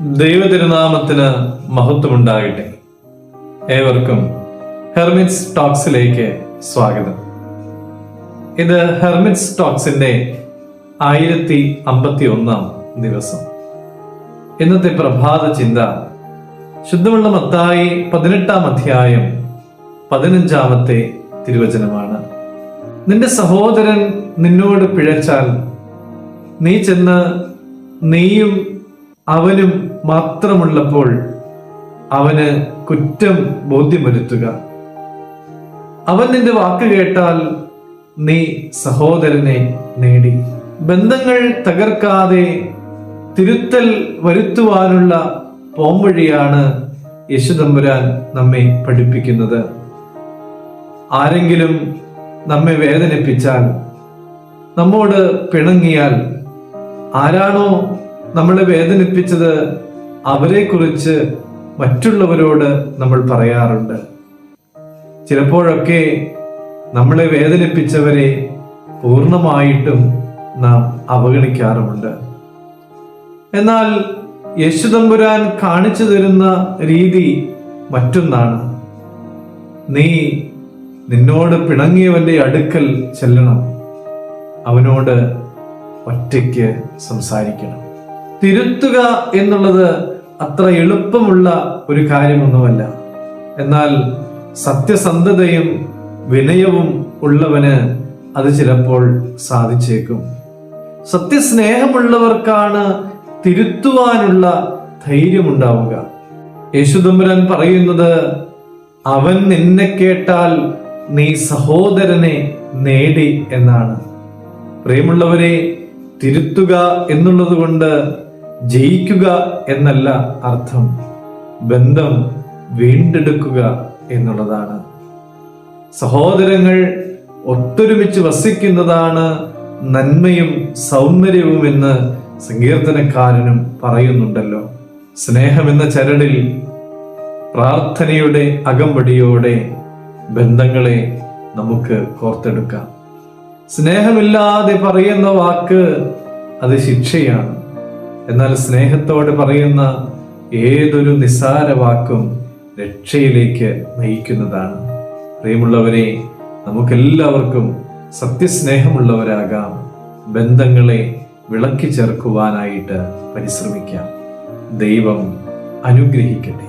ദൈവതിരുനാമത്തിന് മഹത്വമുണ്ടാകട്ടെ. ഏവർക്കും ഹെർമിറ്റ്സ് ടോക്സിലേക്ക് സ്വാഗതം. ഇത് ഹെർമിറ്റ്സ് ടോക്സിന്റെ 1051 ദിവസം. ഇന്നത്തെ പ്രഭാത ചിന്ത ശുദ്ധമുള്ള മത്തായി 18 അധ്യായം 15 തിരുവചനമാണ്. നിന്റെ സഹോദരൻ നിന്നോട് പിഴച്ചാൽ നീ ചെന്ന് നീയും അവനും മാത്രമുള്ളപ്പോൾ അവന് കുറ്റം ബോധ്യമരുത്തുക. അവൻ നിന്റെ വാക്ക് കേട്ടാൽ നീ സഹോദരനെ നേടി. ബന്ധങ്ങൾ തകർക്കാതെ തിരുത്തൽ വരുത്തുവാനുള്ള പോംവഴിയാണ് യേശുതമ്പുരാൻ നമ്മെ പഠിപ്പിക്കുന്നത്. ആരെങ്കിലും നമ്മെ വേദനിപ്പിച്ചാൽ, നമ്മോട് പിണങ്ങിയാൽ, ആരാണോ നമ്മളെ വേദനിപ്പിച്ചത് അവരെ കുറിച്ച് മറ്റുള്ളവരോട് നമ്മൾ പറയാറുണ്ട്. ചിലപ്പോഴൊക്കെ നമ്മളെ വേദനിപ്പിച്ചവരെ പൂർണ്ണമായിട്ടും നാം അവഗണിക്കാറുമുണ്ട്. എന്നാൽ യേശുതമ്പുരാൻ കാണിച്ചു തരുന്ന രീതി മറ്റൊന്നാണ്. നീ നിന്നോട് പിണങ്ങിയവന്റെ അടുക്കൽ ചെല്ലണം, അവനോട് ഒറ്റയ്ക്ക് സംസാരിക്കണം. തിരുത്തുക എന്നുള്ളത് അത്ര എളുപ്പമുള്ള ഒരു കാര്യമൊന്നുമല്ല. എന്നാൽ സത്യസന്ധതയും വിനയവും ഉള്ളവന് അത് ചിലപ്പോൾ സാധിച്ചേക്കും. സത്യസ്നേഹമുള്ളവർക്കാണ് തിരുത്തുവാനുള്ള ധൈര്യമുണ്ടാവുക. യേശുദമ്പുരാൻ പറയുന്നത്, അവൻ നിന്നെ കേട്ടാൽ നീ സഹോദരനെ നേടി എന്നാണ്. പ്രിയമുള്ളവരെ, തിരുത്തുക എന്നുള്ളത് കൊണ്ട് ജയിക്കുക എന്നല്ല അർത്ഥം. ബന്ധം വീണ്ടെടുക്കുക എന്നുള്ളതാണ്. സഹോദരങ്ങൾ ഒത്തൊരുമിച്ച് വസിക്കുന്നതാണ് നന്മയും സൗന്ദര്യവും എന്ന് സങ്കീർത്തനക്കാരനും പറയുന്നുണ്ടല്ലോ. സ്നേഹമെന്ന ചരടിൽ പ്രാർത്ഥനയുടെ അകമ്പടിയോടെ ബന്ധങ്ങളെ നമുക്ക് കോർത്തെടുക്കാം. സ്നേഹമില്ലാതെ പറയുന്ന വാക്ക് അത് ശിക്ഷയാണ്. എന്നാൽ സ്നേഹത്തോടെ പറയുന്ന ഏതൊരു നിസ്സാര വാക്കും രക്ഷയിലേക്ക് നയിക്കുന്നതാണ്. പ്രിയമുള്ളവരെ, നമുക്കെല്ലാവർക്കും സത്യസ്നേഹമുള്ളവരാകാം. ബന്ധങ്ങളെ വിളക്കി ചേർക്കുവാനായിട്ട് പരിശ്രമിക്കാം. ദൈവം അനുഗ്രഹിക്കട്ടെ.